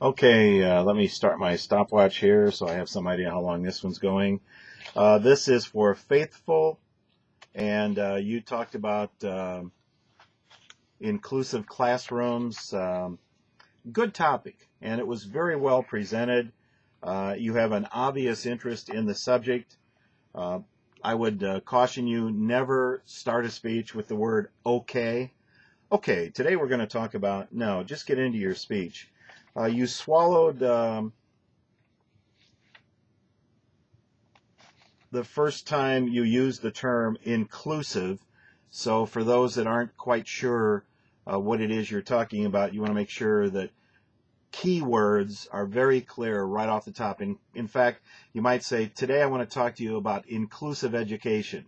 Okay, let me start my stopwatch here so I have some idea how long this one's going. This is for Faithful, and you talked about inclusive classrooms. Good topic, and it was very well presented. You have an obvious interest in the subject. Uh, I would caution you never start a speech with the word okay. Okay, today we're going to talk about, no, just get into your speech. You swallowed the first time you used the term inclusive. So for those that aren't quite sure what it is you're talking about, you want to make sure that keywords are very clear right off the top. In fact, you might say, today I want to talk to you about inclusive education.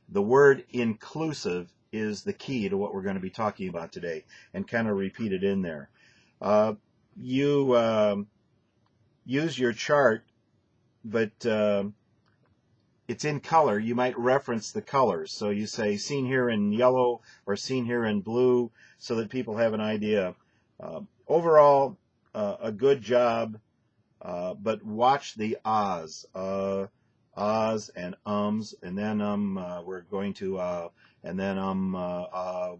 The word inclusive is the key to what we're going to be talking about today, and kind of repeat it in there. You use your chart, but it's in color. You might reference the colors. So you say seen here in yellow or seen here in blue so that people have an idea. Overall, a good job, but watch the ahs. Ahs and ums, and then we're going to, and then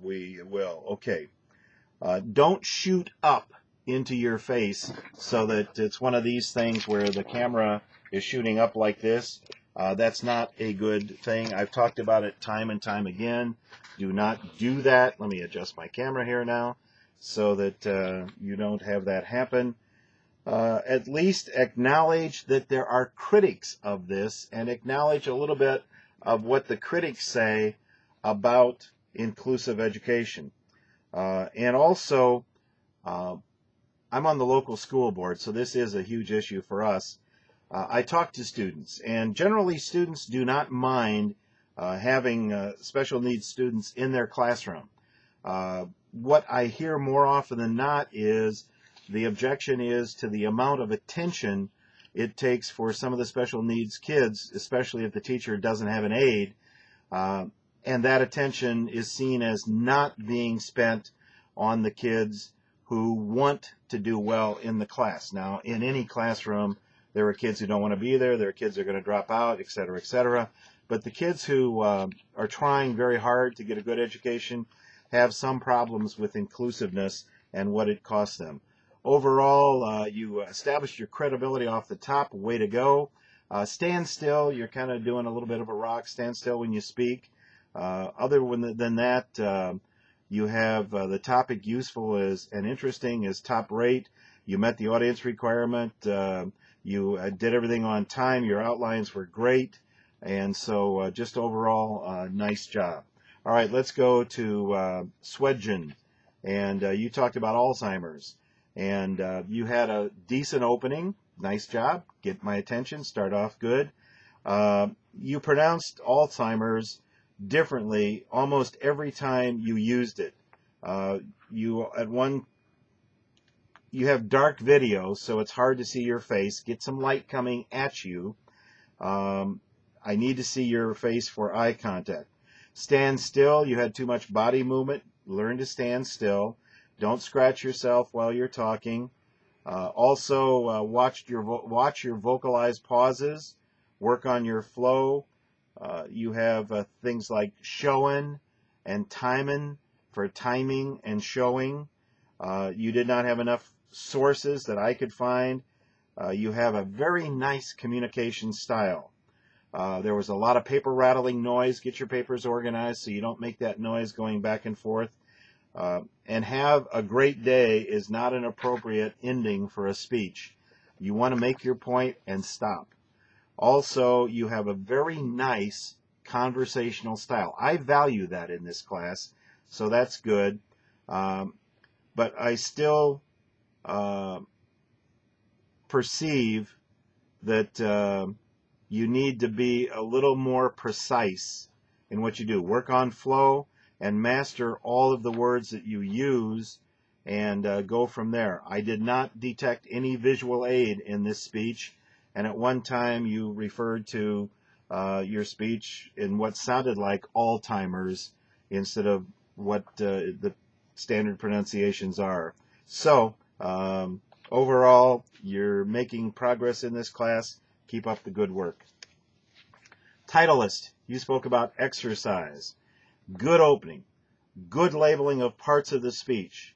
we will. Okay. Don't shoot up into your face so that it's one of these things where the camera is shooting up like this. That's not a good thing. I've talked about it time and time again. Do not do that. Let me adjust my camera here now so that you don't have that happen. At least acknowledge that there are critics of this, and acknowledge a little bit of what the critics say about inclusive education. And also, I'm on the local school board, so this is a huge issue for us. I talk to students, and generally students do not mind having special needs students in their classroom. What I hear more often than not is the objection is to the amount of attention it takes for some of the special needs kids, especially if the teacher doesn't have an aide, and that attention is seen as not being spent on the kids who want to do well in the class. Now, in any classroom, there are kids who don't want to be there. There are kids who are going to drop out, et cetera, et cetera. But the kids who are trying very hard to get a good education have some problems with inclusiveness and what it costs them. Overall, you established your credibility off the top. Way to go. Stand still. You're kind of doing a little bit of a rock. Stand still when you speak. Other than that, you have the topic useful as and interesting is top rate. You met the audience requirement. You did everything on time. Your outlines were great. And so just overall, nice job. All right, let's go to Swedgen. And you talked about Alzheimer's. And you had a decent opening. Nice job. Get my attention. Start off good. You pronounced Alzheimer's differently almost every time you used it. You have dark video, so it's hard to see your face. Get some light coming at you. I need to see your face for eye contact. Stand still. You had too much body movement. Learn to stand still. Don't scratch yourself while you're talking. Also, watch your vocalized pauses. Work on your flow. You have things like showing and timing for timing and showing. You did not have enough sources that I could find. You have a very nice communication style. There was a lot of paper rattling noise. Get your papers organized so you don't make that noise going back and forth. And have a great day is not an appropriate ending for a speech. You want to make your point and stop. Also, you have a very nice conversational style. I value that in this class, so that's good. But I still perceive that you need to be a little more precise in what you do. Work on flow and master all of the words that you use and go from there. I did not detect any visual aid in this speech. And at one time you referred to your speech in what sounded like Alzheimer's instead of what the standard pronunciations are. So Overall, you're making progress in this class. Keep up the good work. Titleist, you spoke about exercise, good opening, good labeling of parts of the speech,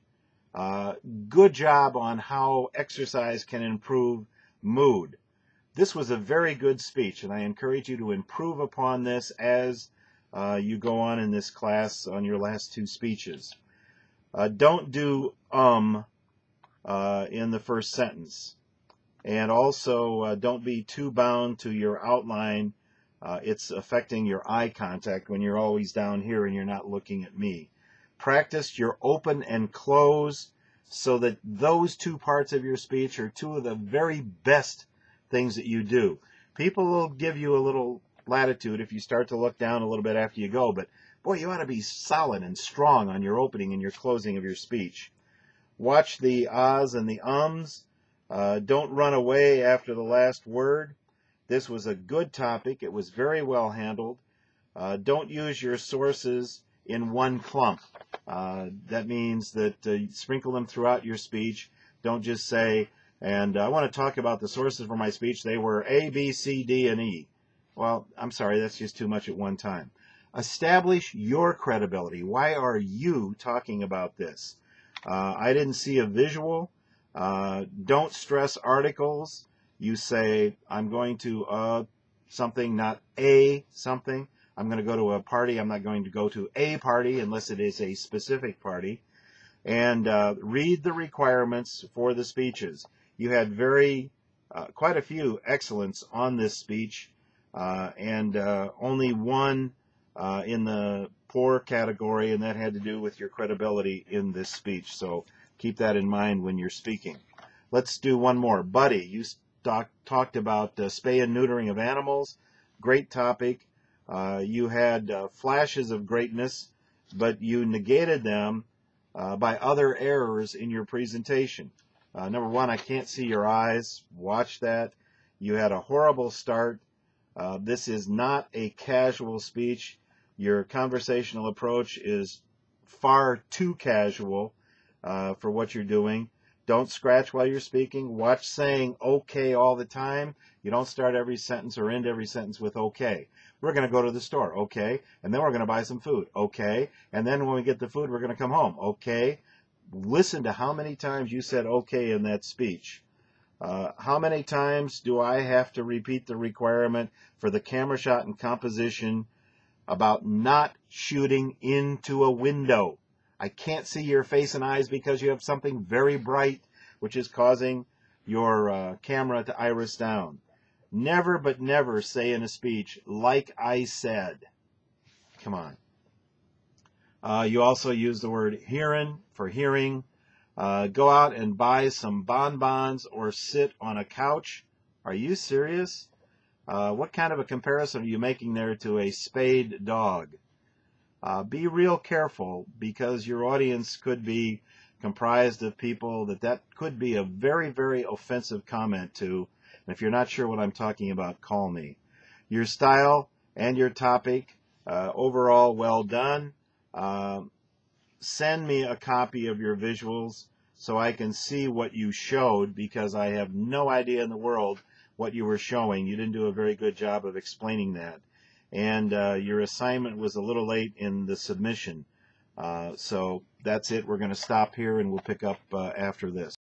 good job on how exercise can improve mood. This was a very good speech, and I encourage you to improve upon this as you go on in this class on your last two speeches. Don't do in the first sentence. And also, don't be too bound to your outline. It's affecting your eye contact when you're always down here and you're not looking at me. Practice your open and close so that those two parts of your speech are two of the very best things that you do. People will give you a little latitude if you start to look down a little bit after you go, but boy, you ought to be solid and strong on your opening and your closing of your speech. Watch the ahs and the ums. Don't run away after the last word. This was a good topic. It was very well handled. Don't use your sources in one clump. That means that sprinkle them throughout your speech. Don't just say, and I want to talk about the sources for my speech. They were A, B, C, D, and E. Well, I'm sorry, that's just too much at one time. Establish your credibility. Why are you talking about this? I didn't see a visual. Don't stress articles. You say, I'm going to something, not a something. I'm going to go to a party. I'm not going to go to a party unless it is a specific party. And read the requirements for the speeches. You had quite a few excellents on this speech, and only one in the poor category, and that had to do with your credibility in this speech. So keep that in mind when you're speaking. Let's do one more. Buddy, you talked about spay and neutering of animals. Great topic. You had flashes of greatness, but you negated them by other errors in your presentation. Number one, I can't see your eyes. Watch that. You had a horrible start. This is not a casual speech. Your conversational approach is far too casual for what you're doing. Don't scratch while you're speaking. Watch saying okay all the time. You don't start every sentence or end every sentence with okay. We're going to go to the store, okay, and then we're going to buy some food, okay, and then when we get the food, we're going to come home, okay. Listen to how many times you said okay in that speech. How many times do I have to repeat the requirement for the camera shot and composition about not shooting into a window? I can't see your face and eyes because you have something very bright which is causing your camera to iris down. Never but never say in a speech, like I said. Come on. You also use the word hearin' for hearing. Go out and buy some bonbons or sit on a couch. Are you serious? What kind of a comparison are you making there to a spayed dog? Be real careful because your audience could be comprised of people that could be a very, very offensive comment to. And if you're not sure what I'm talking about, call me. Your style and your topic, overall well done. Send me a copy of your visuals so I can see what you showed, because I have no idea in the world what you were showing. You didn't do a very good job of explaining that. And your assignment was a little late in the submission. So that's it. We're going to stop here and we'll pick up after this.